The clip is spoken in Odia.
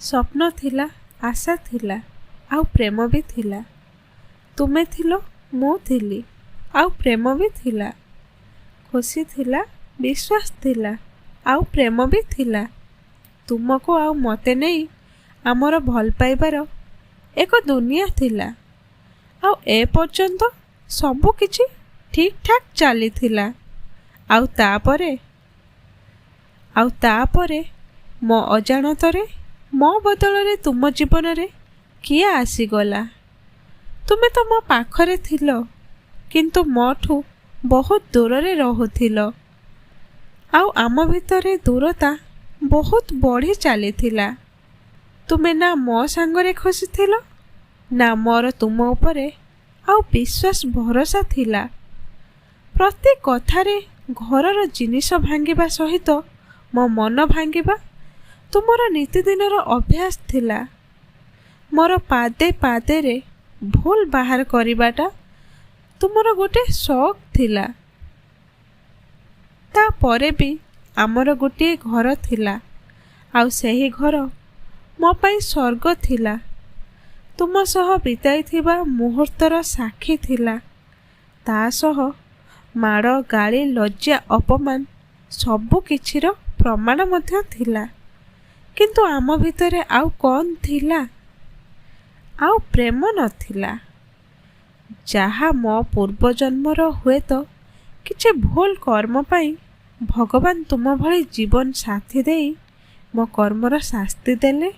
ସ୍ୱପ୍ନ ଥିଲା, ଆଶା ଥିଲା, ଆଉ ପ୍ରେମ ବି ଥିଲା। ତୁମେ ଥିଲ, ମୁଁ ଥିଲି, ଆଉ ପ୍ରେମ ବି ଥିଲା। ଖୁସି ଥିଲା, ବିଶ୍ୱାସ ଥିଲା, ଆଉ ପ୍ରେମ ବି ଥିଲା। ତୁମକୁ ଆଉ ମୋତେ ନେଇ ଆମର ଭଲ ପାଇବାର ଏକ ଦୁନିଆ ଥିଲା। ଆଉ ଏପର୍ଯ୍ୟନ୍ତ ସବୁ କିଛି ଠିକ୍ ଠାକ୍ ଚାଲିଥିଲା। ଆଉ ତାପରେ ମୋ ଅଜାଣତରେ ମୋ ବଦଳରେ ତୁମ ଜୀବନରେ କିଏ ଆସିଗଲା। ତୁମେ ତ ମୋ ପାଖରେ ଥିଲ, କିନ୍ତୁ ମୋଠୁ ବହୁତ ଦୂରରେ ରହୁଥିଲ। ଆଉ ଆମ ଭିତରେ ଦୂରତା ବହୁତ ବଢ଼ି ଚାଲିଥିଲା। ତୁମେ ନା ମୋ ସାଙ୍ଗରେ ଖୁସି ଥିଲ, ନା ମୋର ତୁମ ଉପରେ ଆଉ ବିଶ୍ୱାସ ଭରସା ଥିଲା। ପ୍ରତି କଥାରେ ଘରର ଜିନିଷ ଭାଙ୍ଗିବା ସହିତ ମୋ ମନ ଭାଙ୍ଗିବା ତୁମର ନିତିଦିନର ଅଭ୍ୟାସ ଥିଲା। ମୋର ପାଦେ ପାଦେରେ ଭୁଲ ବାହାର କରିବାଟା ତୁମର ଗୋଟେ ସଉକ ଥିଲା। ତାପରେ ବି ଆମର ଗୋଟିଏ ଘର ଥିଲା, ଆଉ ସେହି ଘର ମୋ ପାଇଁ ସ୍ୱର୍ଗ ଥିଲା। ତୁମ ସହ ବିତାଇଥିବା ମୁହୂର୍ତ୍ତର ସାକ୍ଷୀ ଥିଲା। ତା ସହ ମାଡ଼, ଗାଳି, ଲଜ୍ଜା, ଅପମାନ ସବୁ କିଛିର ପ୍ରମାଣ ମଧ୍ୟ ଥିଲା। କିନ୍ତୁ ଆମ ଭିତରେ ଆଉ କ'ଣ ଥିଲା? ଆଉ ପ୍ରେମ ନଥିଲା। ଯାହା ମୋ ପୂର୍ବଜନ୍ମର ହୁଏତ କିଛି ଭୁଲ କର୍ମ ପାଇଁ ଭଗବାନ ତୁମ ଭଳି ଜୀବନ ସାଥୀ ଦେଇ ମୋ କର୍ମର ଶାସ୍ତି ଦେଲେ।